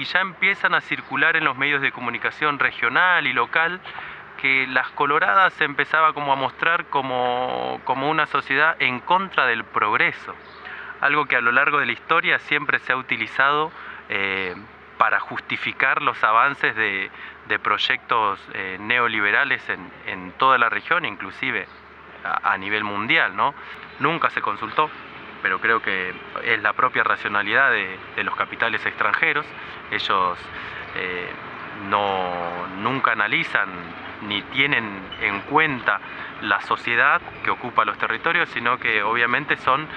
y ya empiezan a circular en los medios de comunicación regional y local que Las Coloradas se empezaba como a mostrar como una sociedad en contra del progreso, algo que a lo largo de la historia siempre se ha utilizado para justificar los avances de proyectos neoliberales en toda la región, inclusive a nivel mundial, ¿no? Nunca se consultó, pero creo que es la propia racionalidad de los capitales extranjeros. Ellos nunca analizan ni tienen en cuenta la sociedad que ocupa los territorios, sino que obviamente son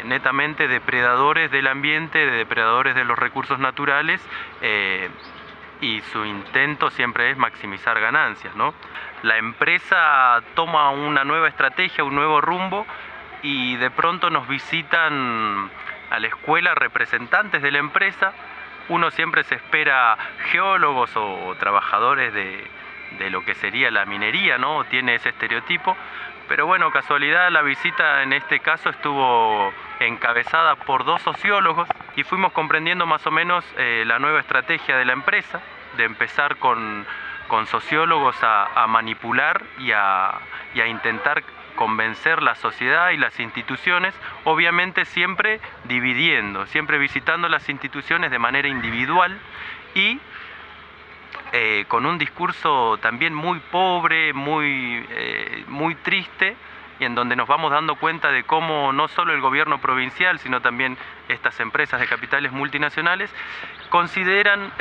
netamente depredadores del ambiente, depredadores de los recursos naturales, y su intento siempre es maximizar ganancias, ¿no? La empresa toma una nueva estrategia, un nuevo rumbo, y de pronto nos visitan a la escuela representantes de la empresa. Uno siempre se espera geólogos o trabajadores de lo que sería la minería, ¿no? Tiene ese estereotipo, pero bueno, casualidad, la visita en este caso estuvo encabezada por 2 sociólogos y fuimos comprendiendo más o menos la nueva estrategia de la empresa, de empezar con sociólogos a manipular y a intentar convencer la sociedad y las instituciones, obviamente siempre dividiendo, siempre visitando las instituciones de manera individual y con un discurso también muy pobre, muy triste, y en donde nos vamos dando cuenta de cómo no solo el gobierno provincial, sino también estas empresas de capitales multinacionales consideran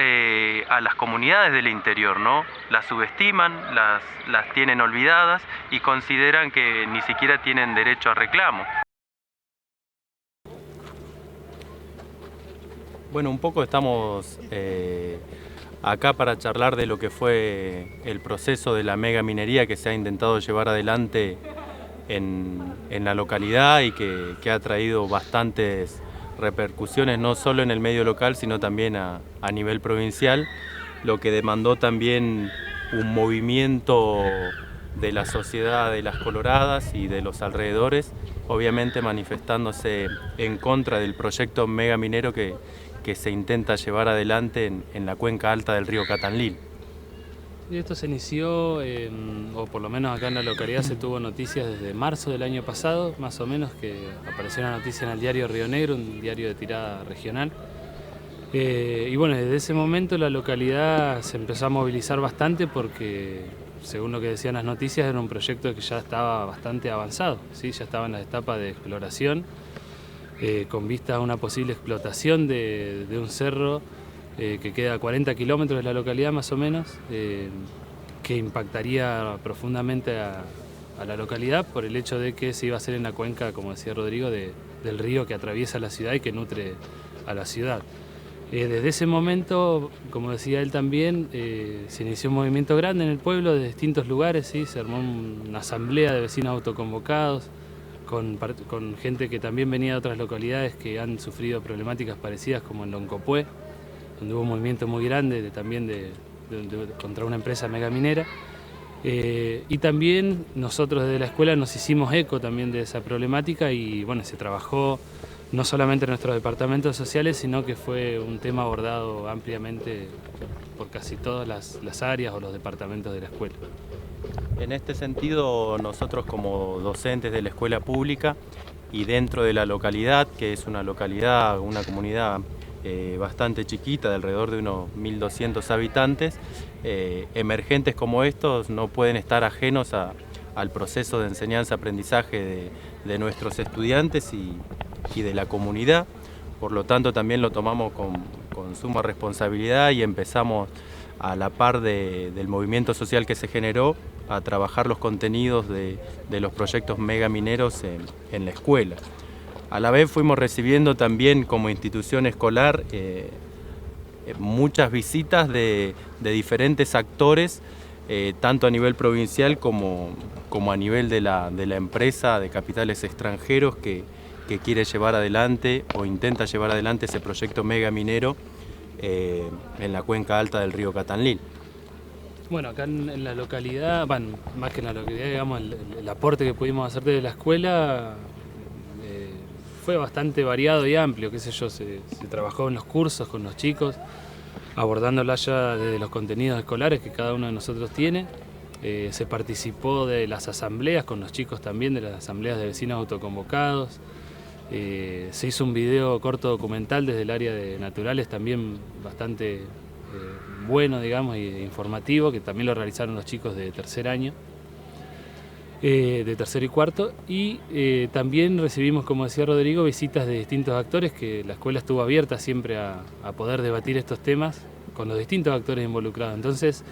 a las comunidades del interior, ¿no? Las subestiman, las tienen olvidadas y consideran que ni siquiera tienen derecho a reclamo. Bueno, un poco estamos acá para charlar de lo que fue el proceso de la mega minería que se ha intentado llevar adelante en la localidad y que ha traído bastantes repercusiones no solo en el medio local sino también a nivel provincial, lo que demandó también un movimiento de la sociedad de Las Coloradas y de los alrededores, obviamente manifestándose en contra del proyecto mega minero que se intenta llevar adelante en la cuenca alta del río Catanlil. Y esto se inició, o por lo menos acá en la localidad se tuvo noticias desde marzo del año pasado, más o menos, que apareció una noticia en el diario Río Negro, un diario de tirada regional. Y bueno, desde ese momento la localidad se empezó a movilizar bastante porque, según lo que decían las noticias, era un proyecto que ya estaba bastante avanzado, ¿sí? Ya estaba en las etapas de exploración, con vista a una posible explotación de un cerro que queda a 40 kilómetros de la localidad más o menos, que impactaría profundamente a la localidad por el hecho de que se iba a hacer en la cuenca, como decía Rodrigo, del río que atraviesa la ciudad y que nutre a la ciudad. Desde ese momento, como decía él también, se inició un movimiento grande en el pueblo de distintos lugares, ¿sí? Se armó una asamblea de vecinos autoconvocados, con gente que también venía de otras localidades que han sufrido problemáticas parecidas, como en Loncopué, donde hubo un movimiento muy grande también contra una empresa megaminera. Y también nosotros desde la escuela nos hicimos eco también de esa problemática y bueno, se trabajó no solamente en nuestros departamentos sociales, sino que fue un tema abordado ampliamente por casi todas las áreas o los departamentos de la escuela. En este sentido, nosotros como docentes de la escuela pública y dentro de la localidad, que es una localidad, una comunidad bastante chiquita, de alrededor de unos 1.200 habitantes, emergentes como estos no pueden estar ajenos al proceso de enseñanza-aprendizaje de nuestros estudiantes y de la comunidad. Por lo tanto, también lo tomamos con suma responsabilidad y empezamos, a la par del movimiento social que se generó, a trabajar los contenidos de los proyectos megamineros en la escuela. A la vez fuimos recibiendo también como institución escolar muchas visitas de diferentes actores, tanto a nivel provincial como a nivel de la empresa de capitales extranjeros que quiere llevar adelante o intenta llevar adelante ese proyecto megaminero en la cuenca alta del río Catanlil. Bueno, acá en la localidad, bueno, más que en la localidad, digamos, el aporte que pudimos hacer desde la escuela fue bastante variado y amplio, qué sé yo, se trabajó en los cursos con los chicos, abordándola ya desde los contenidos escolares que cada uno de nosotros tiene. Se participó de las asambleas con los chicos también, de las asambleas de vecinos autoconvocados. Se hizo un video corto documental desde el área de naturales también bastante bueno, digamos, e informativo, que también lo realizaron los chicos de tercer año, de tercero y cuarto. Y también recibimos, como decía Rodrigo, visitas de distintos actores, que la escuela estuvo abierta siempre a poder debatir estos temas con los distintos actores involucrados. Entonces,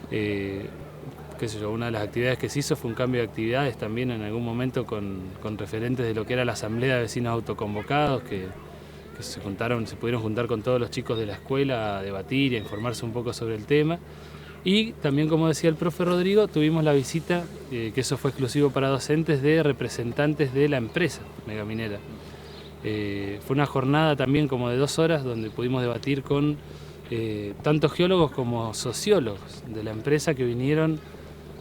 qué sé yo, una de las actividades que se hizo fue un cambio de actividades también en algún momento con referentes de lo que era la asamblea de vecinos autoconvocados, que se pudieron juntar con todos los chicos de la escuela a debatir y a informarse un poco sobre el tema. Y también, como decía el profe Rodrigo, tuvimos la visita, que eso fue exclusivo para docentes, de representantes de la empresa Megaminera. Fue una jornada también como de 2 horas donde pudimos debatir con tanto geólogos como sociólogos de la empresa, que vinieron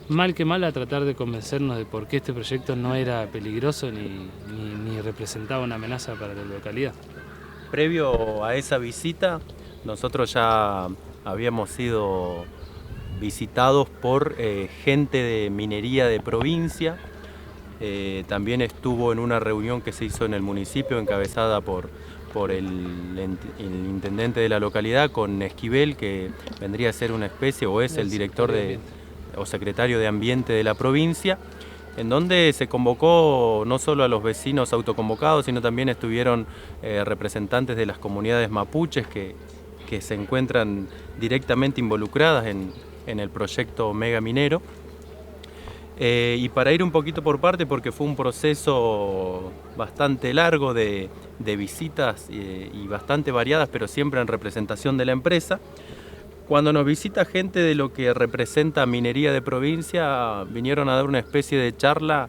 mal que mal a tratar de convencernos de por qué este proyecto no era peligroso ni representaba una amenaza para la localidad. Previo a esa visita, nosotros ya habíamos sido visitados por gente de minería de provincia. También estuvo en una reunión que se hizo en el municipio, encabezada por el intendente de la localidad, con Esquivel, que vendría a ser una especie, o es el director o secretario de Ambiente de la provincia, en donde se convocó no solo a los vecinos autoconvocados, sino también estuvieron representantes de las comunidades mapuches que se encuentran directamente involucradas en el proyecto Mega Minero. Y para ir un poquito por parte, porque fue un proceso bastante largo de visitas y bastante variadas, pero siempre en representación de la empresa. Cuando nos visita gente de lo que representa Minería de Provincia, vinieron a dar una especie de charla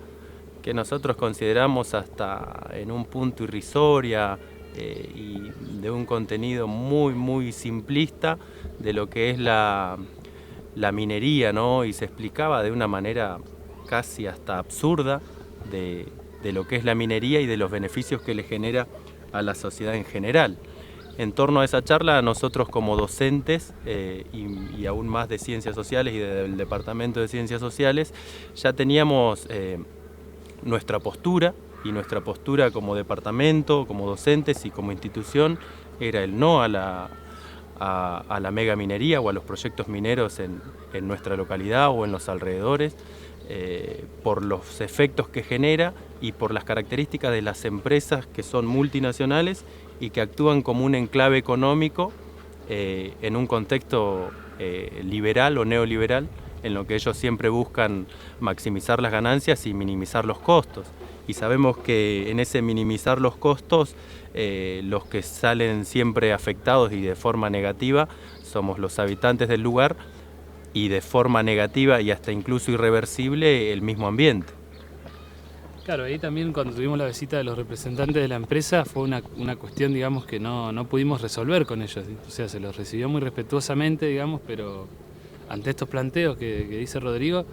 que nosotros consideramos hasta en un punto irrisoria y de un contenido muy simplista de lo que es la minería, ¿no? Y se explicaba de una manera casi hasta absurda de lo que es la minería y de los beneficios que le genera a la sociedad en general. En torno a esa charla, nosotros como docentes y aún más de Ciencias Sociales y del Departamento de Ciencias Sociales, ya teníamos nuestra postura, y nuestra postura como departamento, como docentes y como institución era el no a la megaminería o a los proyectos mineros en nuestra localidad o en los alrededores, por los efectos que genera y por las características de las empresas que son multinacionales y que actúan como un enclave económico en un contexto liberal o neoliberal, en lo que ellos siempre buscan maximizar las ganancias y minimizar los costos. Y sabemos que en ese minimizar los costos, los que salen siempre afectados y de forma negativa somos los habitantes del lugar, y de forma negativa y hasta incluso irreversible el mismo ambiente. Claro, ahí también cuando tuvimos la visita de los representantes de la empresa fue una cuestión, digamos, que no pudimos resolver con ellos. O sea, se los recibió muy respetuosamente, digamos, pero ante estos planteos que dice Rodrigo,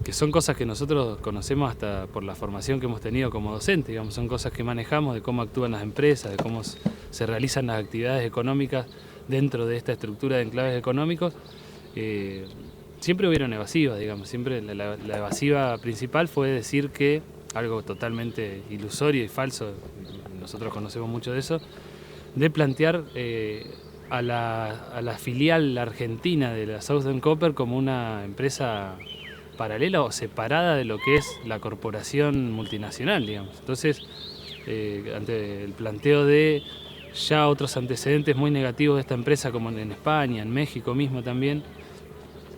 que son cosas que nosotros conocemos hasta por la formación que hemos tenido como docentes, digamos, son cosas que manejamos de cómo actúan las empresas, de cómo se realizan las actividades económicas dentro de esta estructura de enclaves económicos. Siempre hubieron evasivas, digamos, siempre la evasiva principal fue decir que, algo totalmente ilusorio y falso, nosotros conocemos mucho de eso, de plantear a la filial argentina de la Southern Copper como una empresa paralela o separada de lo que es la corporación multinacional, digamos. Entonces, ante el planteo de ya otros antecedentes muy negativos de esta empresa, como en España, en México mismo también,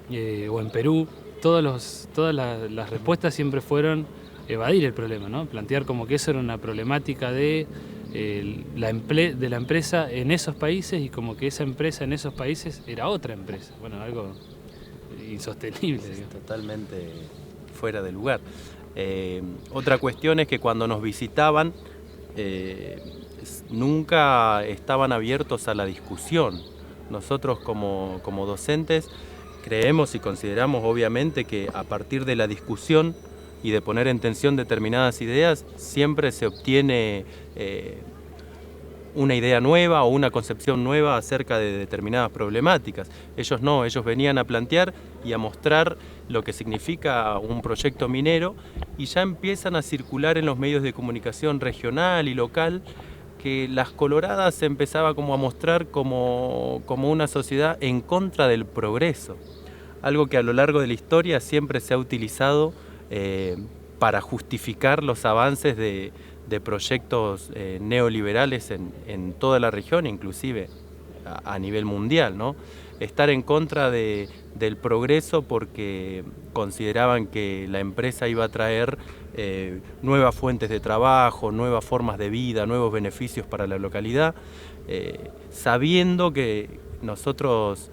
o en Perú, todas las respuestas siempre fueron evadir el problema, ¿no? Plantear como que eso era una problemática de la empresa en esos países y como que esa empresa en esos países era otra empresa. Bueno, algo insostenible. Sí, totalmente fuera de lugar. Otra cuestión es que cuando nos visitaban nunca estaban abiertos a la discusión. Nosotros como docentes creemos y consideramos obviamente que a partir de la discusión y de poner en tensión determinadas ideas siempre se obtiene una idea nueva o una concepción nueva acerca de determinadas problemáticas. Ellos no, ellos venían a plantear y a mostrar lo que significa un proyecto minero, y ya empiezan a circular en los medios de comunicación regional y local que Las Coloradas se empezaba como a mostrar como una sociedad en contra del progreso, algo que a lo largo de la historia siempre se ha utilizado para justificar los avances de proyectos neoliberales en toda la región, inclusive a nivel mundial, ¿no? Estar en contra del progreso porque consideraban que la empresa iba a traer nuevas fuentes de trabajo, nuevas formas de vida, nuevos beneficios para la localidad, sabiendo que nosotros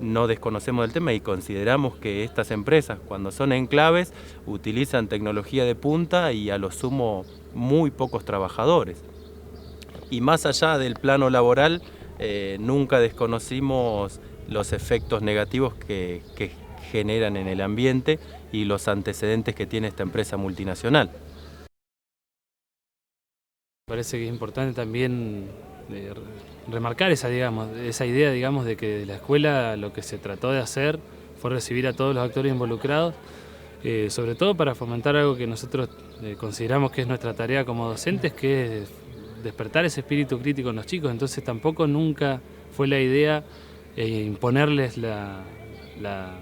no desconocemos del tema y consideramos que estas empresas, cuando son enclaves, utilizan tecnología de punta y a lo sumo muy pocos trabajadores. Y más allá del plano laboral, nunca desconocimos los efectos negativos que generan en el ambiente y los antecedentes que tiene esta empresa multinacional. Parece que es importante también remarcar esa idea, digamos, de que de la escuela lo que se trató de hacer fue recibir a todos los actores involucrados, sobre todo para fomentar algo que nosotros consideramos que es nuestra tarea como docentes, que es despertar ese espíritu crítico en los chicos. Entonces tampoco nunca fue la idea imponerles la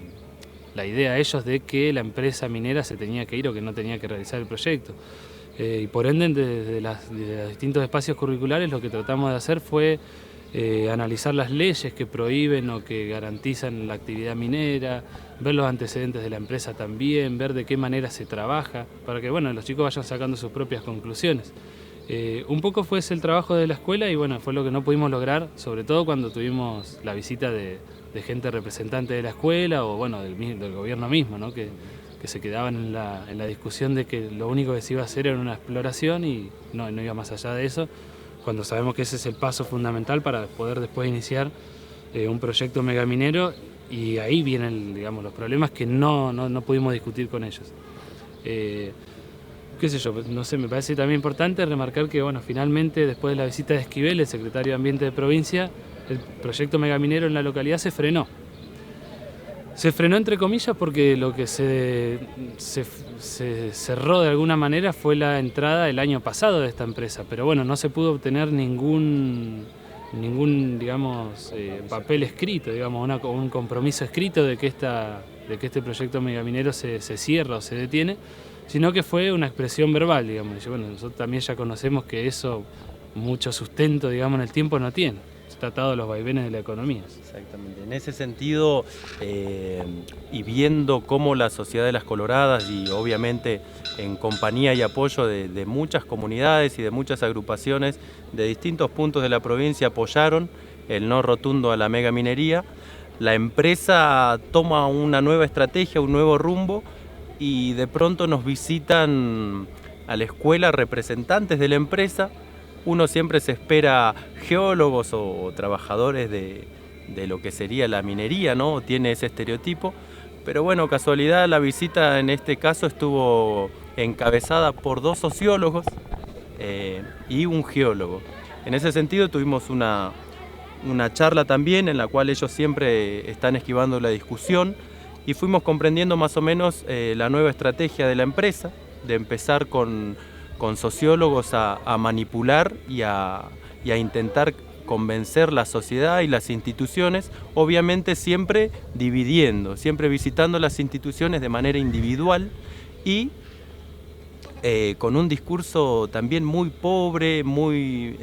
idea a ellos de que la empresa minera se tenía que ir o que no tenía que realizar el proyecto. Y por ende, desde los distintos espacios curriculares, lo que tratamos de hacer fue analizar las leyes que prohíben o que garantizan la actividad minera, ver los antecedentes de la empresa también, ver de qué manera se trabaja, para que los chicos vayan sacando sus propias conclusiones. Un poco fue ese el trabajo de la escuela y fue lo que no pudimos lograr, sobre todo cuando tuvimos la visita de gente representante de la escuela o del gobierno mismo, ¿no? que se quedaban en la discusión de que lo único que se iba a hacer era una exploración y no iba más allá de eso, cuando sabemos que ese es el paso fundamental para poder después iniciar un proyecto megaminero, y ahí vienen los problemas que no pudimos discutir con ellos. Qué sé yo, no sé, me parece también importante remarcar que finalmente después de la visita de Esquivel, el secretario de Ambiente de provincia, el proyecto megaminero en la localidad se frenó. Se frenó entre comillas porque lo que se cerró de alguna manera fue la entrada el año pasado de esta empresa, pero no se pudo obtener ningún papel escrito, un compromiso escrito de que este proyecto megaminero se cierra o se detiene, sino que fue una expresión verbal, y nosotros también ya conocemos que eso mucho sustento, en el tiempo no tiene. Está atado a los vaivenes de la economía. Exactamente. En ese sentido, y viendo cómo la Sociedad de Las Coloradas, y obviamente en compañía y apoyo de muchas comunidades y de muchas agrupaciones de distintos puntos de la provincia, apoyaron el no rotundo a la megaminería, la empresa toma una nueva estrategia, un nuevo rumbo, y de pronto nos visitan a la escuela representantes de la empresa. Uno siempre se espera geólogos o trabajadores de lo que sería la minería, ¿no? Tiene ese estereotipo, pero casualidad la visita en este caso estuvo encabezada por 2 sociólogos y un geólogo. En ese sentido tuvimos una charla también en la cual ellos siempre están esquivando la discusión, y fuimos comprendiendo más o menos la nueva estrategia de la empresa, de empezar con sociólogos a manipular y a intentar convencer la sociedad y las instituciones, obviamente siempre dividiendo, siempre visitando las instituciones de manera individual y con un discurso también muy pobre, muy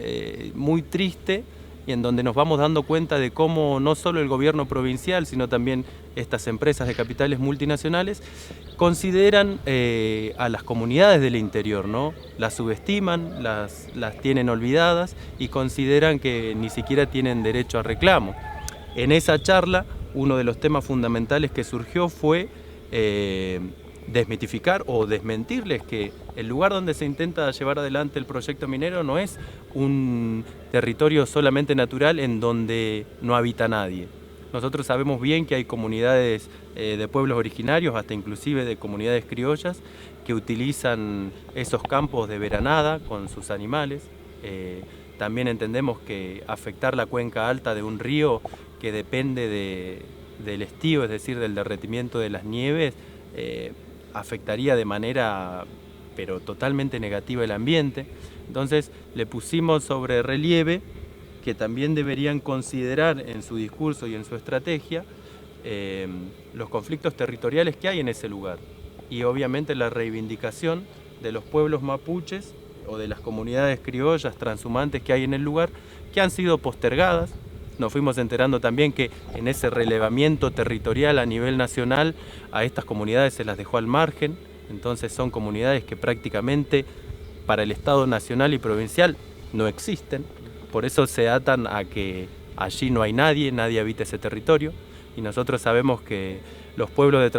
triste, y en donde nos vamos dando cuenta de cómo no solo el gobierno provincial, sino también estas empresas de capitales multinacionales consideran a las comunidades del interior, ¿no? Las subestiman, las tienen olvidadas y consideran que ni siquiera tienen derecho a reclamo. En esa charla, uno de los temas fundamentales que surgió fue desmitificar o desmentirles que el lugar donde se intenta llevar adelante el proyecto minero no es un territorio solamente natural en donde no habita nadie. Nosotros sabemos bien que hay comunidades de pueblos originarios, hasta inclusive de comunidades criollas, que utilizan esos campos de veranada con sus animales, También entendemos que afectar la cuenca alta de un río que depende del estío, es decir, del derretimiento de las nieves, afectaría de manera pero totalmente negativa el ambiente. Entonces le pusimos sobre relieve que también deberían considerar en su discurso y en su estrategia los conflictos territoriales que hay en ese lugar y obviamente la reivindicación de los pueblos mapuches o de las comunidades criollas transhumantes que hay en el lugar, que han sido postergadas. Nos fuimos enterando también que en ese relevamiento territorial a nivel nacional a estas comunidades se las dejó al margen, entonces son comunidades que prácticamente para el Estado nacional y provincial no existen, por eso se atan a que allí no hay nadie habita ese territorio, y nosotros sabemos que los pueblos de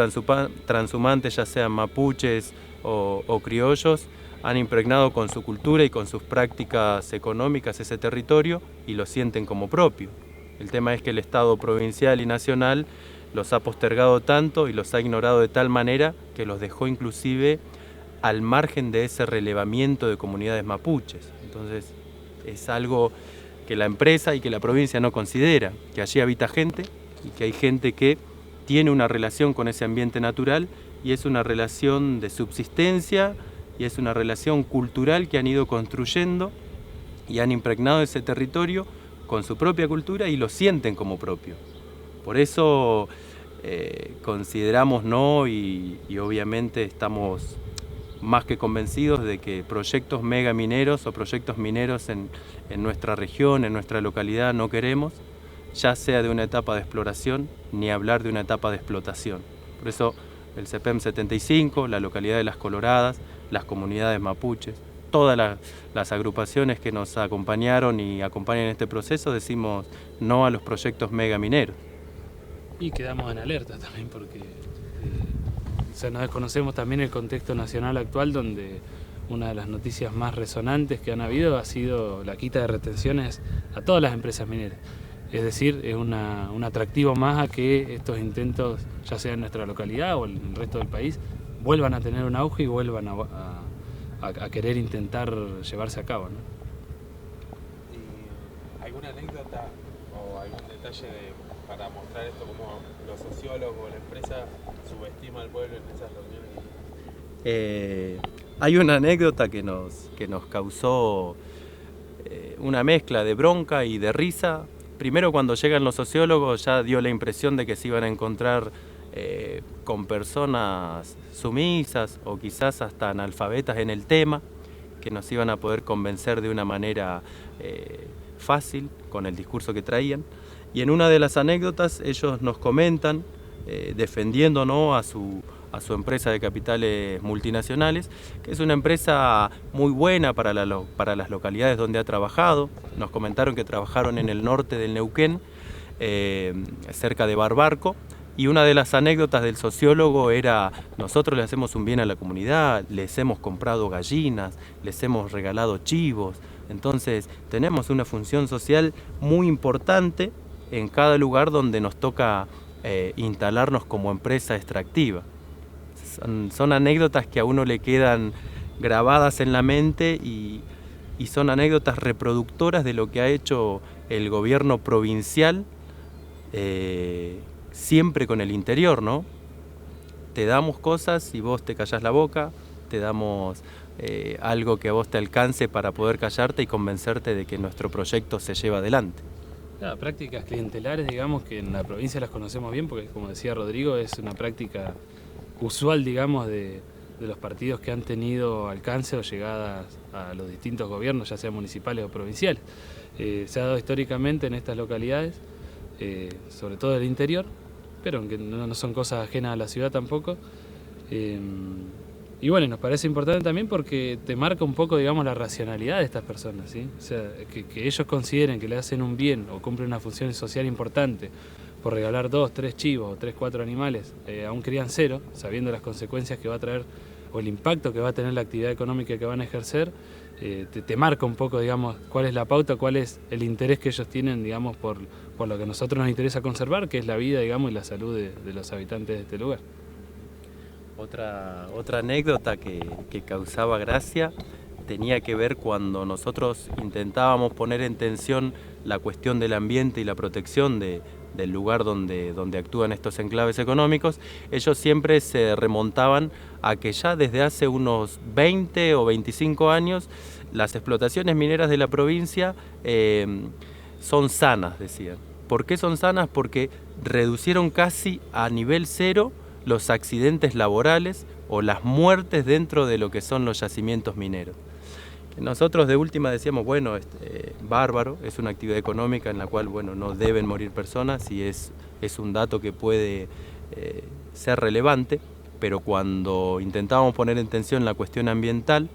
transhumantes, ya sean mapuches o criollos, han impregnado con su cultura y con sus prácticas económicas ese territorio y lo sienten como propio. El tema es que el Estado provincial y nacional los ha postergado tanto y los ha ignorado de tal manera que los dejó inclusive al margen de ese relevamiento de comunidades mapuches. Entonces es algo que la empresa y que la provincia no considera, que allí habita gente y que hay gente que tiene una relación con ese ambiente natural y es una relación de subsistencia y es una relación cultural que han ido construyendo y han impregnado ese territorio con su propia cultura y lo sienten como propio. Por eso consideramos y obviamente estamos más que convencidos de que proyectos megamineros o proyectos mineros en nuestra región, en nuestra localidad no queremos, ya sea de una etapa de exploración ni hablar de una etapa de explotación. Por eso el CEPEM 75, la localidad de Las Coloradas, las comunidades mapuches, todas las agrupaciones que nos acompañaron y acompañan en este proceso, decimos no a los proyectos megamineros. Y quedamos en alerta también porque no desconocemos también el contexto nacional actual, donde una de las noticias más resonantes que han habido ha sido la quita de retenciones a todas las empresas mineras. Es decir, es un atractivo más a que estos intentos, ya sea en nuestra localidad o en el resto del país, vuelvan a tener un auge y vuelvan a querer intentar llevarse a cabo, ¿no? ¿Y alguna anécdota o algún detalle para mostrar esto, como los sociólogos o la empresa subestima al pueblo en esas reuniones? Hay una anécdota que nos causó una mezcla de bronca y de risa. Primero, cuando llegan los sociólogos ya dio la impresión de que se iban a encontrar con personas sumisas o quizás hasta analfabetas en el tema, que nos iban a poder convencer de una manera fácil con el discurso que traían. Y en una de las anécdotas ellos nos comentan, defendiendo, ¿no?, a su empresa de capitales multinacionales, que es una empresa muy buena para las localidades donde ha trabajado. Nos comentaron que trabajaron en el norte del Neuquén, cerca de Barbarco, y una de las anécdotas del sociólogo era: nosotros le hacemos un bien a la comunidad, les hemos comprado gallinas, les hemos regalado chivos, entonces tenemos una función social muy importante en cada lugar donde nos toca instalarnos como empresa extractiva. Son anécdotas que a uno le quedan grabadas en la mente y son anécdotas reproductoras de lo que ha hecho el gobierno provincial, siempre con el interior, ¿no? Te damos cosas y vos te callás la boca, te damos algo que a vos te alcance para poder callarte y convencerte de que nuestro proyecto se lleva adelante. Claro, prácticas clientelares, digamos, que en la provincia las conocemos bien, porque como decía Rodrigo, es una práctica usual, digamos, de los partidos que han tenido alcance o llegadas a los distintos gobiernos, ya sean municipales o provinciales. Se ha dado históricamente en estas localidades, sobre todo del interior, pero aunque no son cosas ajenas a la ciudad tampoco. Y bueno, nos parece importante también porque te marca un poco, digamos, la racionalidad de estas personas, ¿sí? O sea, que ellos consideren que le hacen un bien o cumplen una función social importante por regalar 2, 3 chivos o 3, 4 animales a un criancero, sabiendo las consecuencias que va a traer o el impacto que va a tener la actividad económica que van a ejercer, te marca un poco, digamos, cuál es la pauta, cuál es el interés que ellos tienen, digamos, por lo que a nosotros nos interesa conservar, que es la vida, digamos, y la salud de los habitantes de este lugar. Otra anécdota que causaba gracia tenía que ver cuando nosotros intentábamos poner en tensión la cuestión del ambiente y la protección del lugar donde actúan estos enclaves económicos. Ellos siempre se remontaban a que ya desde hace unos 20 o 25 años las explotaciones mineras de la provincia son sanas, decían. ¿Por qué son sanas? Porque reducieron casi a nivel cero los accidentes laborales o las muertes dentro de lo que son los yacimientos mineros. Nosotros de última decíamos, bueno, bárbaro, es una actividad económica en la cual, bueno, no deben morir personas y es un dato que puede ser relevante, pero cuando intentábamos poner en tensión la cuestión ambiental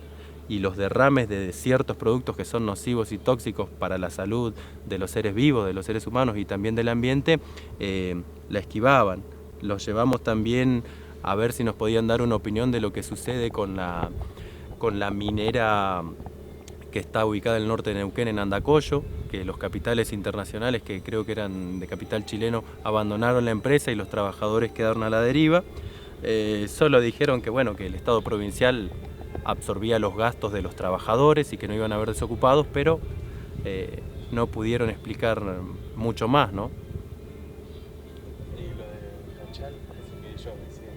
y los derrames de ciertos productos que son nocivos y tóxicos para la salud de los seres vivos, de los seres humanos y también del ambiente, la esquivaban. Los llevamos también a ver si nos podían dar una opinión de lo que sucede con la minera que está ubicada en el norte de Neuquén, en Andacollo, que los capitales internacionales, que creo que eran de capital chileno, abandonaron la empresa y los trabajadores quedaron a la deriva. Solo dijeron que, bueno, que el Estado provincial absorbía los gastos de los trabajadores y que no iban a haber desocupados, pero no pudieron explicar mucho más, ¿no? Y lo de Cachal, eso que ellos decían.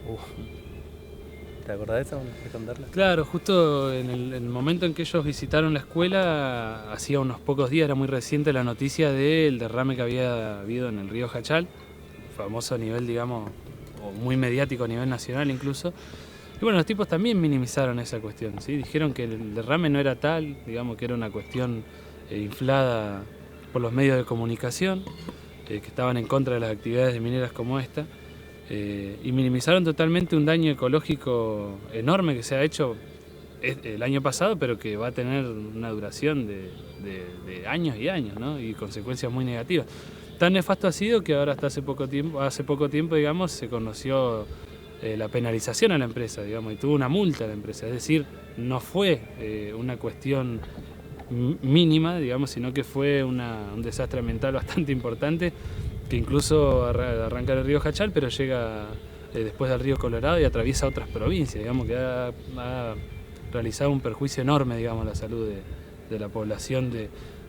¿Te acordás de eso? ¿De contarla? Claro, justo en el momento en que ellos visitaron la escuela, hacía unos pocos días, era muy reciente la noticia del derrame que había habido en el río Jachal, famoso a nivel, digamos, o muy mediático a nivel nacional incluso. Y bueno, los tipos también minimizaron esa cuestión, ¿sí? Dijeron que el derrame no era tal, digamos que era una cuestión inflada por los medios de comunicación, que estaban en contra de las actividades mineras como esta. Y minimizaron totalmente un daño ecológico enorme que se ha hecho el año pasado, pero que va a tener una duración de años y años, ¿no? Y consecuencias muy negativas. Tan nefasto ha sido que ahora hasta hace poco tiempo, digamos, se conoció la penalización a la empresa, digamos, y tuvo una multa a la empresa. Es decir, no fue una cuestión mínima, digamos, sino que fue un desastre ambiental bastante importante, que incluso arranca el río Jachal, pero llega después del río Colorado y atraviesa otras provincias, digamos, que ha realizado un perjuicio enorme, digamos, a la salud de la población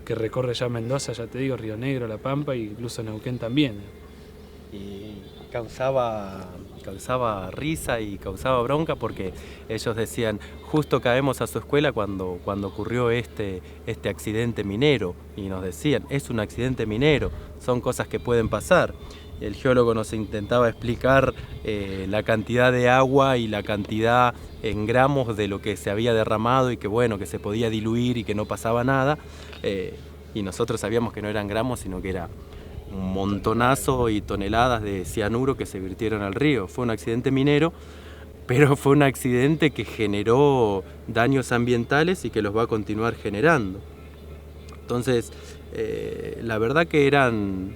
que recorre ya Mendoza, ya te digo, Río Negro, La Pampa e incluso Neuquén también. Y causaba risa y causaba bronca porque ellos decían, justo caemos a su escuela cuando ocurrió este accidente minero, y nos decían, es un accidente minero, son cosas que pueden pasar. El geólogo nos intentaba explicar la cantidad de agua y la cantidad en gramos de lo que se había derramado y que bueno, que se podía diluir y que no pasaba nada, y nosotros sabíamos que no eran gramos, sino que era un montonazo y toneladas de cianuro que se virtieron al río. Fue un accidente minero, pero fue un accidente que generó daños ambientales y que los va a continuar generando. Entonces, la verdad que eran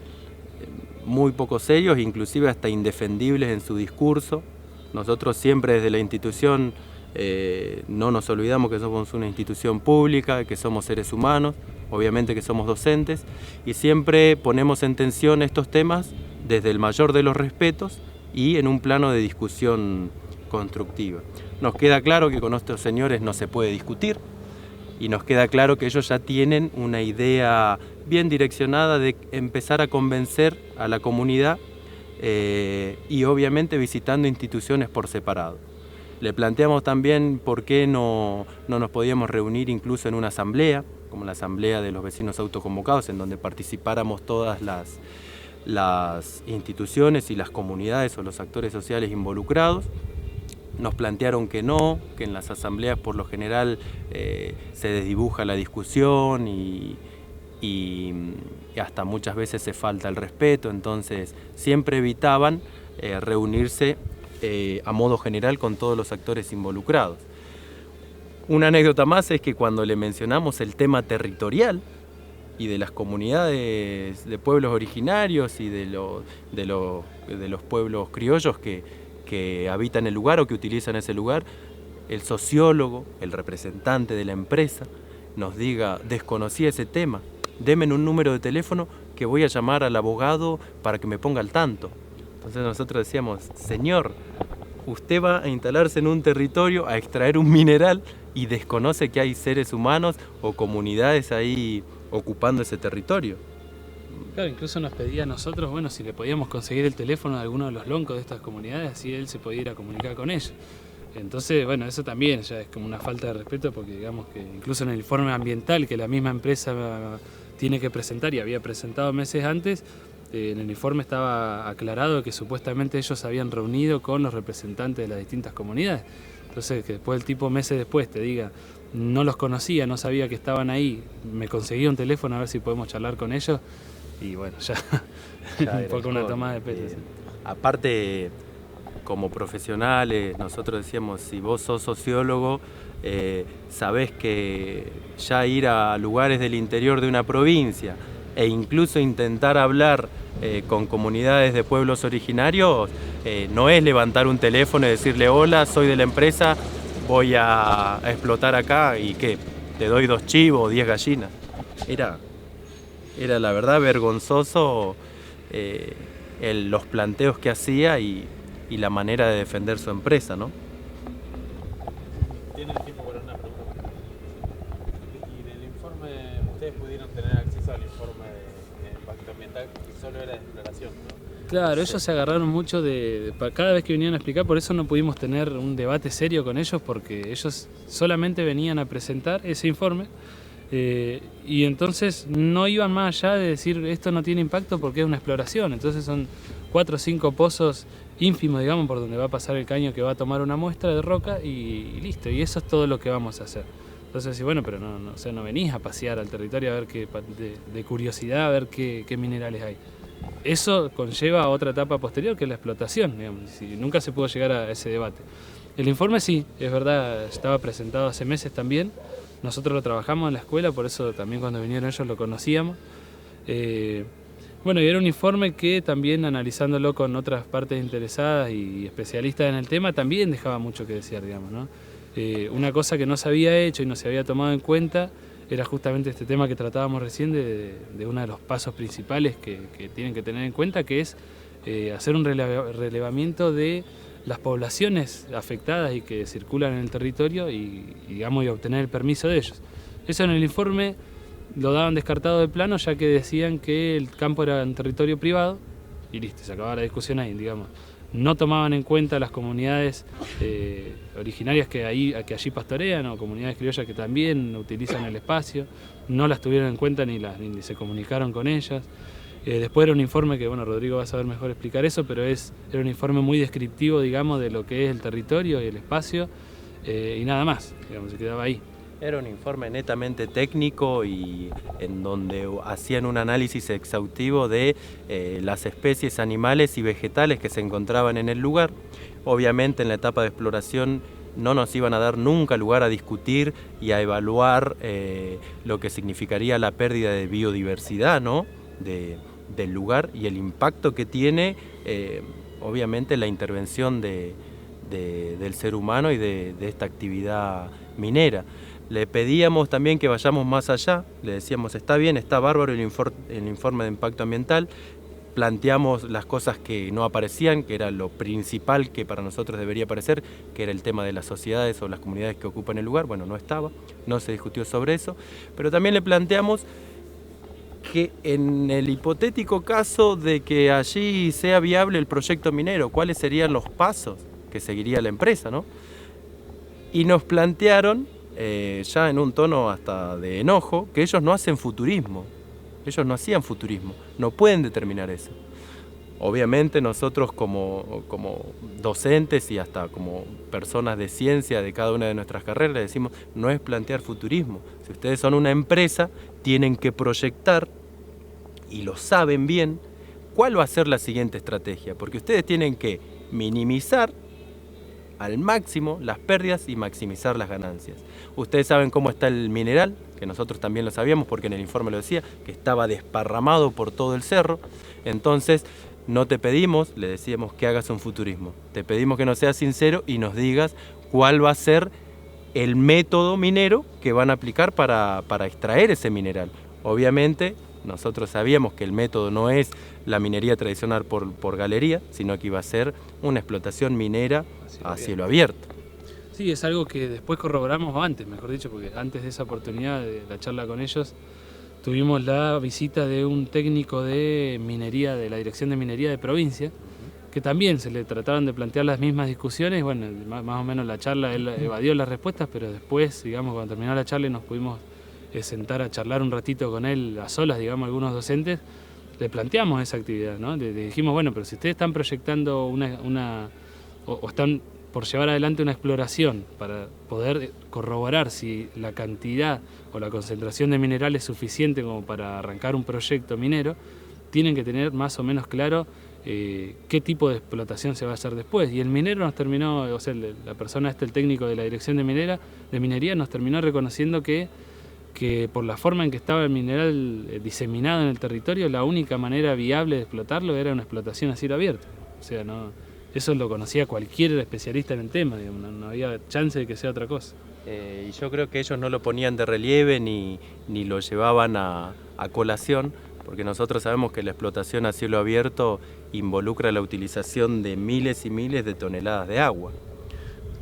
muy poco serios, inclusive hasta indefendibles en su discurso. Nosotros siempre desde la institución no nos olvidamos que somos una institución pública, que somos seres humanos, obviamente que somos docentes, y siempre ponemos en tensión estos temas desde el mayor de los respetos y en un plano de discusión constructiva. Nos queda claro que con estos señores no se puede discutir, y nos queda claro que ellos ya tienen una idea bien direccionada de empezar a convencer a la comunidad y obviamente visitando instituciones por separado. Le planteamos también por qué no nos podíamos reunir incluso en una asamblea, como la asamblea de los vecinos autoconvocados, en donde participáramos todas las instituciones y las comunidades o los actores sociales involucrados. Nos plantearon que no, que en las asambleas por lo general se desdibuja la discusión y hasta muchas veces se falta el respeto, entonces siempre evitaban reunirse a modo general con todos los actores involucrados. Una anécdota más es que cuando le mencionamos el tema territorial y de las comunidades de pueblos originarios y de los pueblos criollos que habitan el lugar o que utilizan ese lugar, el sociólogo, el representante de la empresa, nos diga, desconocí ese tema, denme un número de teléfono que voy a llamar al abogado para que me ponga al tanto. Entonces nosotros decíamos, señor, usted va a instalarse en un territorio a extraer un mineral y desconoce que hay seres humanos o comunidades ahí ocupando ese territorio. Claro, incluso nos pedía a nosotros, bueno, si le podíamos conseguir el teléfono de alguno de los loncos de estas comunidades, así él se podía ir a comunicar con ellos. Entonces, bueno, eso también ya es como una falta de respeto, porque digamos que incluso en el informe ambiental que la misma empresa tiene que presentar y había presentado meses antes, en el informe estaba aclarado que supuestamente ellos se habían reunido con los representantes de las distintas comunidades. Entonces, que después el tipo meses después te diga, no los conocía, no sabía que estaban ahí, me conseguía un teléfono a ver si podemos charlar con ellos, y bueno, ya un poco una toma de pelo. Aparte, como profesionales, nosotros decíamos, si vos sos sociólogo, sabés que ya ir a lugares del interior de una provincia e incluso intentar hablar con comunidades de pueblos originarios, no es levantar un teléfono y decirle, hola, soy de la empresa, voy a explotar acá y ¿qué? Te doy 2 chivos o 10 gallinas. Era la verdad vergonzoso los planteos que hacía y la manera de defender su empresa, ¿no? ¿Tienen tiempo para una pregunta? ¿Y del informe, ustedes pudieron tener acceso al informe de impacto ambiental que solo era de exploración, ¿no? Claro, ellos se agarraron mucho cada vez que venían a explicar, por eso no pudimos tener un debate serio con ellos, porque ellos solamente venían a presentar ese informe. Y entonces no iban más allá de decir esto no tiene impacto porque es una exploración, entonces son 4 o 5 pozos ínfimos, digamos, por donde va a pasar el caño que va a tomar una muestra de roca y listo, y eso es todo lo que vamos a hacer. Entonces, bueno, pero no venís a pasear al territorio a ver de curiosidad a ver qué minerales hay. Eso conlleva a otra etapa posterior que es la explotación, digamos, y nunca se pudo llegar a ese debate. El informe sí, es verdad, estaba presentado hace meses también. Nosotros lo trabajamos en la escuela, por eso también cuando vinieron ellos lo conocíamos. Bueno, y era un informe que también analizándolo con otras partes interesadas y especialistas en el tema, también dejaba mucho que desear, digamos, ¿no? Una cosa que no se había hecho y no se había tomado en cuenta era justamente este tema que tratábamos recién de uno de los pasos principales que tienen que tener en cuenta, que es hacer un relevamiento de las poblaciones afectadas y que circulan en el territorio y obtener el permiso de ellos. Eso en el informe lo daban descartado de plano, ya que decían que el campo era un territorio privado y listo, se acababa la discusión ahí, digamos. No tomaban en cuenta las comunidades originarias que allí pastorean o comunidades criollas que también utilizan el espacio, no las tuvieron en cuenta ni se comunicaron con ellas. Después era un informe que, bueno, Rodrigo va a saber mejor explicar eso, pero era un informe muy descriptivo, digamos, de lo que es el territorio y el espacio y nada más, digamos, se quedaba ahí. Era un informe netamente técnico y en donde hacían un análisis exhaustivo de las especies animales y vegetales que se encontraban en el lugar. Obviamente en la etapa de exploración no nos iban a dar nunca lugar a discutir y a evaluar lo que significaría la pérdida de biodiversidad, ¿no? Del lugar y el impacto que tiene obviamente la intervención del ser humano y de esta actividad minera. Le pedíamos también que vayamos más allá, le decíamos está bien, está bárbaro el informe de impacto ambiental, planteamos las cosas que no aparecían, que era lo principal que para nosotros debería aparecer, que era el tema de las sociedades o las comunidades que ocupan el lugar. Bueno, no estaba, no se discutió sobre eso, pero también le planteamos que en el hipotético caso de que allí sea viable el proyecto minero, ¿cuáles serían los pasos que seguiría la empresa, ¿no? Y nos plantearon, ya en un tono hasta de enojo, que ellos no hacen futurismo, ellos no hacían futurismo, no pueden determinar eso. Obviamente nosotros como docentes y hasta como personas de ciencia de cada una de nuestras carreras le decimos, no es plantear futurismo. Si ustedes son una empresa, tienen que proyectar, y lo saben bien, cuál va a ser la siguiente estrategia, porque ustedes tienen que minimizar al máximo las pérdidas y maximizar las ganancias. Ustedes saben cómo está el mineral, que nosotros también lo sabíamos porque en el informe lo decía, que estaba desparramado por todo el cerro. Entonces no te pedimos, le decíamos, que hagas un futurismo, te pedimos que nos seas sincero y nos digas cuál va a ser el método minero que van a aplicar para extraer ese mineral. Obviamente Nosotros sabíamos que el método no es la minería tradicional por galería, sino que iba a ser una explotación minera a cielo abierto. Sí, es algo que después corroboramos, o antes, mejor dicho, porque antes de esa oportunidad de la charla con ellos, tuvimos la visita de un técnico de minería, de la Dirección de Minería de provincia, que también se le trataron de plantear las mismas discusiones. Bueno, más o menos la charla, él evadió las respuestas, pero después, digamos, cuando terminó la charla y nos pudimos sentar a charlar un ratito con él, a solas, digamos, algunos docentes, le planteamos esa actividad, ¿no? Le dijimos, bueno, pero si ustedes están proyectando o están por llevar adelante una exploración para poder corroborar si la cantidad o la concentración de mineral es suficiente como para arrancar un proyecto minero, tienen que tener más o menos claro qué tipo de explotación se va a hacer después. Y el minero nos terminó, o sea, la persona el técnico de la Dirección de Minería nos terminó reconociendo que por la forma en que estaba el mineral diseminado en el territorio, la única manera viable de explotarlo era una explotación a cielo abierto. O sea, eso lo conocía cualquier especialista en el tema, digamos, no había chance de que sea otra cosa. Y yo creo que ellos no lo ponían de relieve ni lo llevaban a colación, porque nosotros sabemos que la explotación a cielo abierto involucra la utilización de miles y miles de toneladas de agua.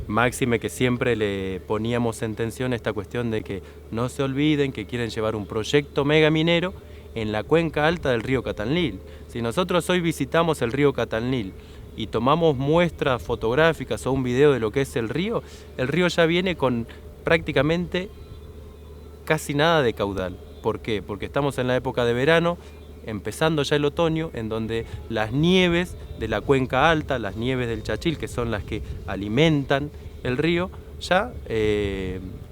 Máxime que siempre le poníamos en tensión esta cuestión de que no se olviden que quieren llevar un proyecto mega minero en la cuenca alta del río Catanlil. Si nosotros hoy visitamos el río Catanlil y tomamos muestras fotográficas o un video de lo que es el río ya viene con prácticamente casi nada de caudal. ¿Por qué? Porque estamos en la época de verano, empezando ya el otoño, en donde las nieves de la cuenca alta, las nieves del Chachil, que son las que alimentan el río, ya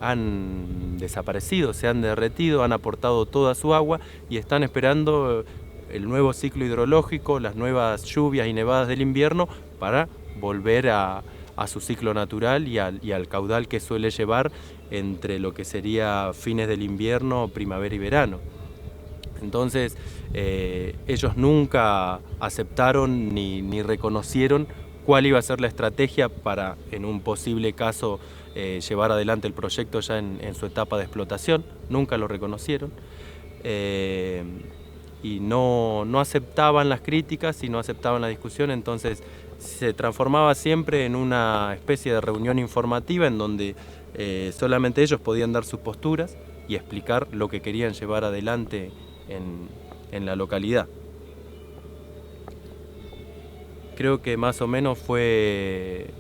han desaparecido, se han derretido, han aportado toda su agua y están esperando el nuevo ciclo hidrológico, las nuevas lluvias y nevadas del invierno para volver a su ciclo natural y al caudal que suele llevar entre lo que sería fines del invierno, primavera y verano. Entonces ellos nunca aceptaron ni reconocieron cuál iba a ser la estrategia para, en un posible caso, llevar adelante el proyecto ya en su etapa de explotación. Nunca lo reconocieron. Y no aceptaban las críticas y no aceptaban la discusión, entonces se transformaba siempre en una especie de reunión informativa en donde solamente ellos podían dar sus posturas y explicar lo que querían llevar adelante en la localidad. Creo que más o menos fue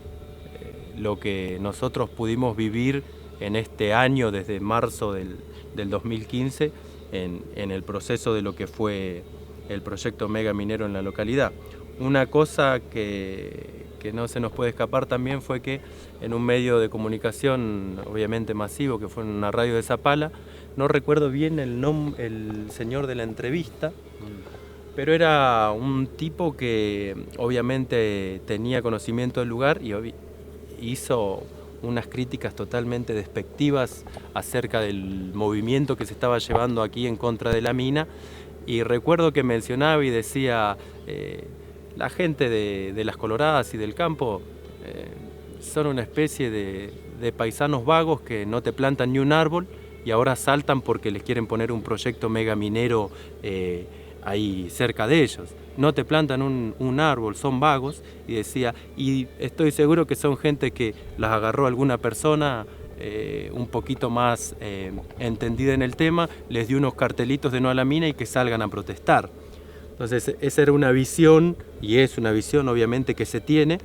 lo que nosotros pudimos vivir en este año, desde marzo del 2015, en el proceso de lo que fue el proyecto mega minero en la localidad. Una cosa que no se nos puede escapar también fue que en un medio de comunicación obviamente masivo, que fue en una radio de Zapala, no recuerdo bien el señor de la entrevista, pero era un tipo que obviamente tenía conocimiento del lugar y hizo unas críticas totalmente despectivas acerca del movimiento que se estaba llevando aquí en contra de la mina, y recuerdo que mencionaba y decía la gente de las Coloradas y del campo son una especie de paisanos vagos que no te plantan ni un árbol y ahora saltan porque les quieren poner un proyecto mega minero ahí cerca de ellos. No te plantan un árbol, son vagos, y decía, y estoy seguro que son gente que las agarró alguna persona un poquito más entendida en el tema, les dio unos cartelitos de no a la mina y que salgan a protestar. Entonces esa era una visión, y es una visión obviamente que se tiene,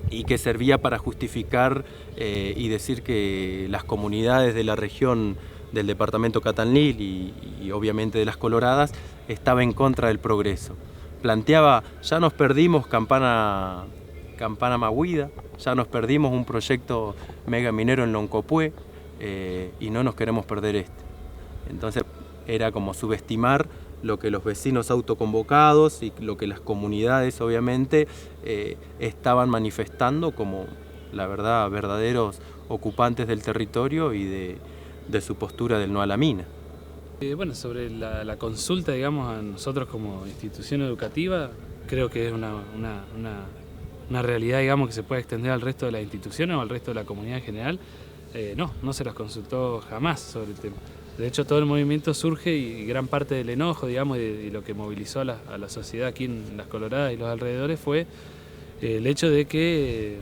y que servía para justificar y decir que las comunidades de la región del departamento Catanlil y obviamente de las Coloradas estaba en contra del progreso. Planteaba, ya nos perdimos Campana Mahuida, ya nos perdimos un proyecto mega minero en Loncopué y no nos queremos perder este. Entonces era como subestimar lo que los vecinos autoconvocados y lo que las comunidades obviamente estaban manifestando como, la verdad, verdaderos ocupantes del territorio y de su postura del no a la mina. Bueno, sobre la consulta, digamos, a nosotros como institución educativa, creo que es una realidad, digamos, que se puede extender al resto de las instituciones o al resto de la comunidad en general. No se las consultó jamás sobre el tema. De hecho, todo el movimiento surge y gran parte del enojo, digamos, y lo que movilizó a la sociedad aquí en Las Coloradas y los alrededores fue el hecho de que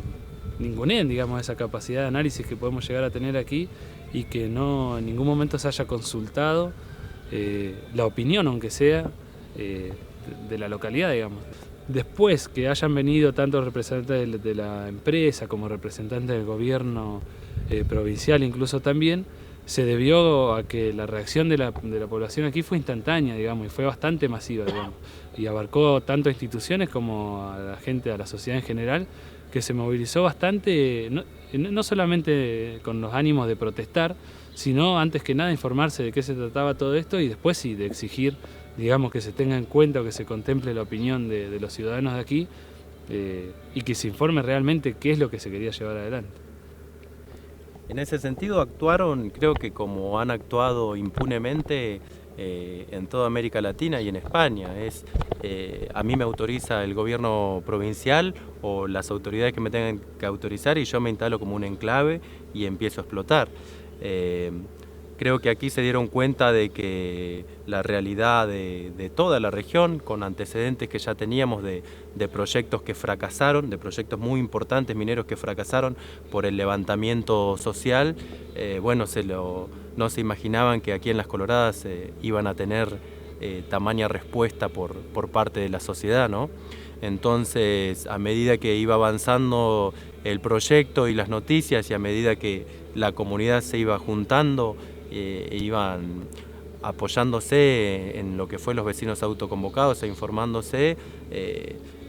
ninguneen, digamos, esa capacidad de análisis que podemos llegar a tener aquí y que no en ningún momento se haya consultado la opinión, aunque sea, de la localidad, digamos. Después que hayan venido tanto representantes de la empresa como representantes del gobierno provincial incluso también, se debió a que la reacción de la población aquí fue instantánea, digamos, y fue bastante masiva, digamos, y abarcó tanto a instituciones como a la gente, a la sociedad en general, que se movilizó bastante, no solamente con los ánimos de protestar, sino antes que nada informarse de qué se trataba todo esto y después sí de exigir, digamos, que se tenga en cuenta o que se contemple la opinión de los ciudadanos de aquí y que se informe realmente qué es lo que se quería llevar adelante. En ese sentido actuaron, creo que como han actuado impunemente en toda América Latina y en España. A mí me autoriza el gobierno provincial o las autoridades que me tengan que autorizar y yo me instalo como un enclave y empiezo a explotar. Creo que aquí se dieron cuenta de que la realidad de toda la región, con antecedentes que ya teníamos de proyectos que fracasaron, de proyectos muy importantes mineros que fracasaron por el levantamiento social, bueno, no se imaginaban que aquí en Las Coloradas iban a tener tamaña respuesta por parte de la sociedad, ¿no? Entonces, a medida que iba avanzando el proyecto y las noticias y a medida que la comunidad se iba juntando, iban apoyándose en lo que fue los vecinos autoconvocados e informándose,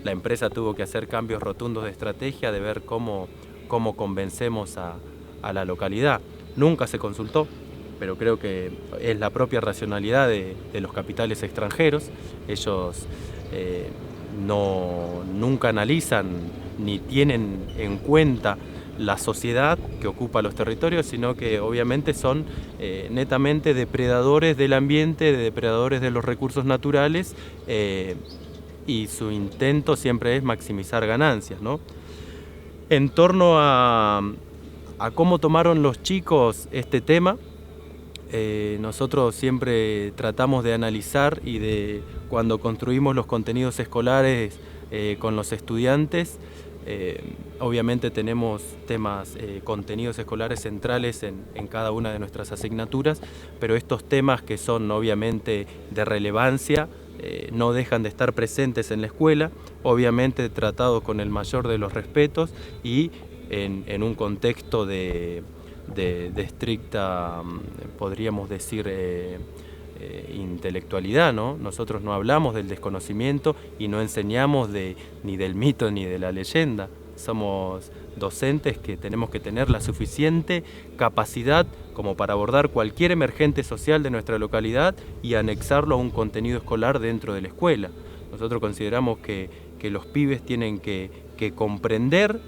la empresa tuvo que hacer cambios rotundos de estrategia, de ver cómo convencemos a la localidad. Nunca se consultó, pero creo que es la propia racionalidad de los capitales extranjeros. Ellos nunca analizan ni tienen en cuenta la sociedad que ocupa los territorios, sino que obviamente son netamente depredadores del ambiente, depredadores de los recursos naturales, y su intento siempre es maximizar ganancias, ¿no? En torno a cómo tomaron los chicos este tema, nosotros siempre tratamos de analizar y de cuando construimos los contenidos escolares con los estudiantes, obviamente tenemos temas, contenidos escolares centrales en cada una de nuestras asignaturas, pero estos temas que son obviamente de relevancia no dejan de estar presentes en la escuela, obviamente tratados con el mayor de los respetos y en un contexto de estricta, podríamos decir, intelectualidad, ¿no? Nosotros no hablamos del desconocimiento y no enseñamos ni del mito ni de la leyenda. Somos docentes que tenemos que tener la suficiente capacidad como para abordar cualquier emergente social de nuestra localidad y anexarlo a un contenido escolar dentro de la escuela. Nosotros consideramos que los pibes tienen que comprender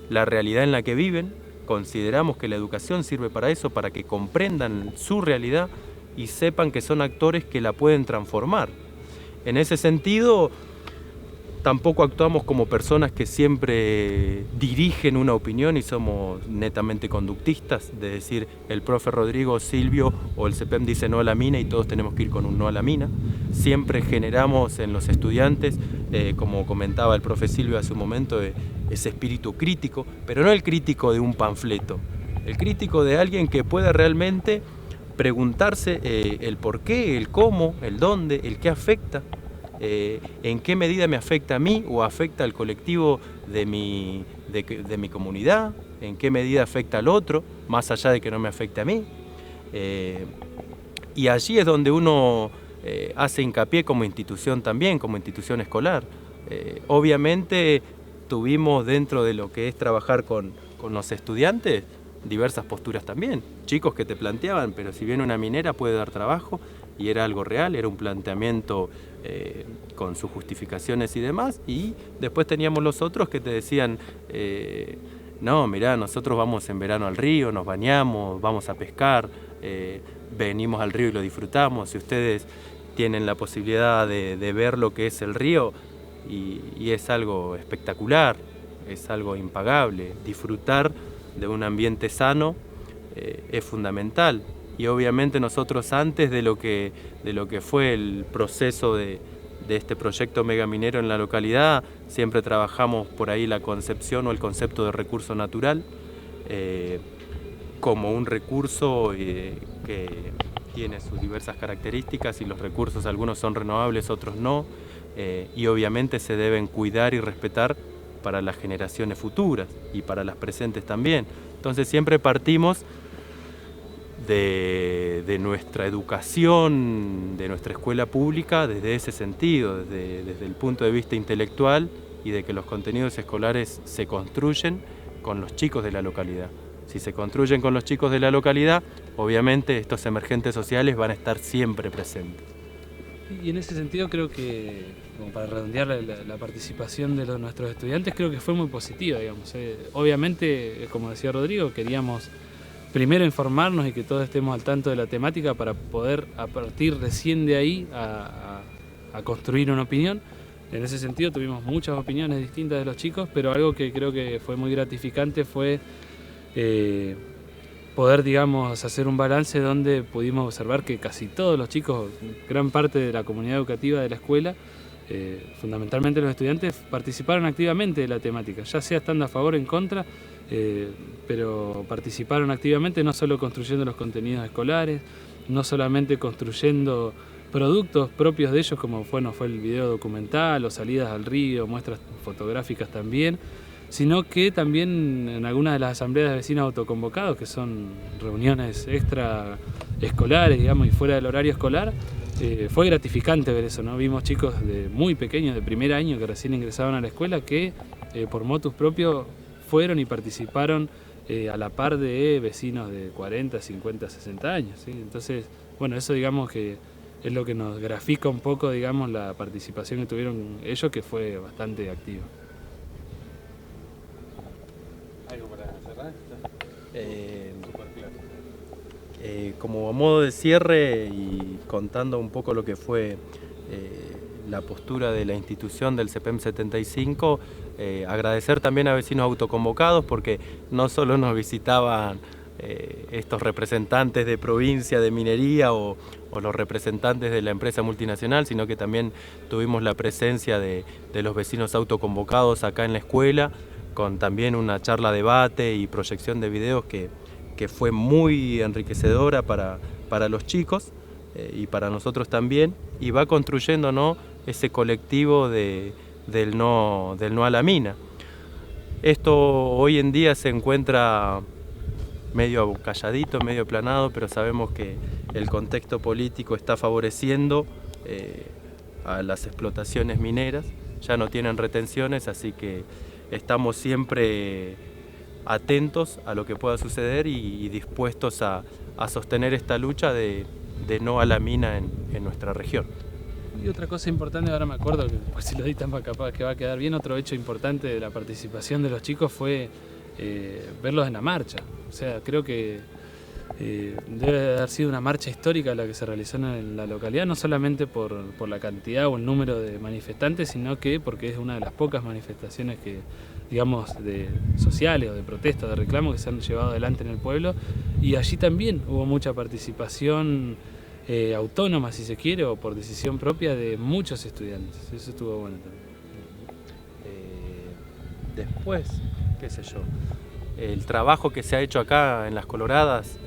la realidad en la que viven. Consideramos que la educación sirve para eso, para que comprendan su realidad y sepan que son actores que la pueden transformar. En ese sentido, tampoco actuamos como personas que siempre dirigen una opinión y somos netamente conductistas, de decir el profe Rodrigo, Silvio o el CEPEM dice no a la mina y todos tenemos que ir con un no a la mina. Siempre generamos en los estudiantes, como comentaba el profe Silvio hace un momento, ese espíritu crítico, pero no el crítico de un panfleto, el crítico de alguien que pueda realmente preguntarse el por qué, el cómo, el dónde, el qué afecta, en qué medida me afecta a mí o afecta al colectivo de mi comunidad, en qué medida afecta al otro, más allá de que no me afecte a mí. Y allí es donde uno hace hincapié como institución también, como institución escolar. Obviamente tuvimos dentro de lo que es trabajar con los estudiantes diversas posturas también, chicos que te planteaban, pero si bien una minera puede dar trabajo, y era algo real, era un planteamiento con sus justificaciones y demás, y después teníamos los otros que te decían, no, mirá, nosotros vamos en verano al río, nos bañamos, vamos a pescar, venimos al río y lo disfrutamos, si ustedes tienen la posibilidad de ver lo que es el río, y es algo espectacular, es algo impagable, disfrutar de un ambiente sano es fundamental y obviamente nosotros antes de lo que fue el proceso de este proyecto megaminero en la localidad, siempre trabajamos por ahí la concepción o el concepto de recurso natural como un recurso que tiene sus diversas características, y los recursos algunos son renovables, otros no, y obviamente se deben cuidar y respetar para las generaciones futuras y para las presentes también. Entonces siempre partimos de nuestra educación, de nuestra escuela pública, desde ese sentido, desde el punto de vista intelectual, y de que los contenidos escolares se construyen con los chicos de la localidad. Si se construyen con los chicos de la localidad, obviamente estos emergentes sociales van a estar siempre presentes. Y en ese sentido creo que, como para redondear la participación de nuestros estudiantes, creo que fue muy positiva, digamos. Obviamente, como decía Rodrigo, queríamos primero informarnos y que todos estemos al tanto de la temática para poder, a partir recién de ahí, a construir una opinión. En ese sentido tuvimos muchas opiniones distintas de los chicos, pero algo que creo que fue muy gratificante fue poder, digamos, hacer un balance donde pudimos observar que casi todos los chicos, gran parte de la comunidad educativa de la escuela, fundamentalmente los estudiantes, participaron activamente de la temática, ya sea estando a favor o en contra, pero participaron activamente, no solo construyendo los contenidos escolares, no solamente construyendo productos propios de ellos, como fue el video documental o salidas al río, muestras fotográficas también, sino que también en algunas de las asambleas de vecinos autoconvocados, que son reuniones extraescolares, digamos, y fuera del horario escolar, fue gratificante ver eso, ¿no? Vimos chicos muy pequeños, de primer año, que recién ingresaban a la escuela, que por motus propio fueron y participaron a la par de vecinos de 40, 50, 60 años, ¿sí? Entonces, bueno, eso digamos que es lo que nos grafica un poco, digamos, la participación que tuvieron ellos, que fue bastante activa. ¿Algo para cerrar? Súper claro. Como a modo de cierre y contando un poco lo que fue la postura de la institución del CEPEM 75, agradecer también a vecinos autoconvocados, porque no solo nos visitaban estos representantes de provincia de minería o los representantes de la empresa multinacional, sino que también tuvimos la presencia de los vecinos autoconvocados acá en la escuela, con también una charla, debate y proyección de videos que fue muy enriquecedora para los chicos y para nosotros también, y va construyendo, ¿no?, ese colectivo del no a la mina. Esto hoy en día se encuentra medio calladito, medio aplanado, pero sabemos que el contexto político está favoreciendo a las explotaciones mineras, ya no tienen retenciones, así que estamos siempre atentos a lo que pueda suceder y dispuestos a sostener esta lucha de no a la mina en nuestra región. Y otra cosa importante, ahora me acuerdo, que pues si lo editan capaz que va a quedar bien, otro hecho importante de la participación de los chicos fue verlos en la marcha. O sea, creo que debe haber sido una marcha histórica la que se realizó en la localidad, no solamente por la cantidad o el número de manifestantes, sino que porque es una de las pocas manifestaciones que, digamos, sociales o de protesta, de reclamo, que se han llevado adelante en el pueblo, y allí también hubo mucha participación autónoma, si se quiere, o por decisión propia de muchos estudiantes. Eso estuvo bueno también. Después, qué sé yo, el trabajo que se ha hecho acá en Las Coloradas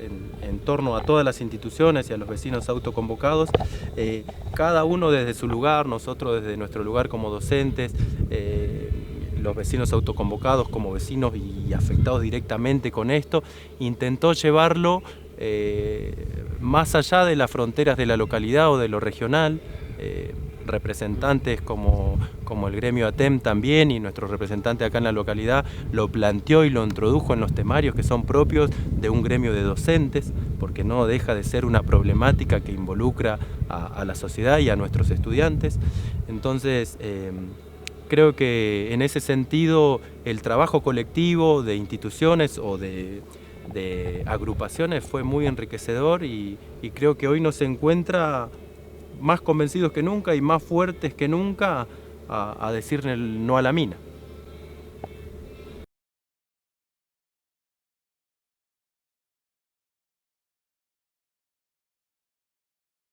en torno a todas las instituciones y a los vecinos autoconvocados, cada uno desde su lugar, nosotros desde nuestro lugar como docentes, los vecinos autoconvocados como vecinos y afectados directamente con esto, intentó llevarlo más allá de las fronteras de la localidad o de lo regional. Representantes como el gremio ATEM también, y nuestro representante acá en la localidad lo planteó y lo introdujo en los temarios que son propios de un gremio de docentes, porque no deja de ser una problemática que involucra a la sociedad y a nuestros estudiantes. Entonces, creo que en ese sentido el trabajo colectivo de instituciones o de agrupaciones fue muy enriquecedor, y creo que hoy nos encuentra más convencidos que nunca y más fuertes que nunca a decir el no a la mina.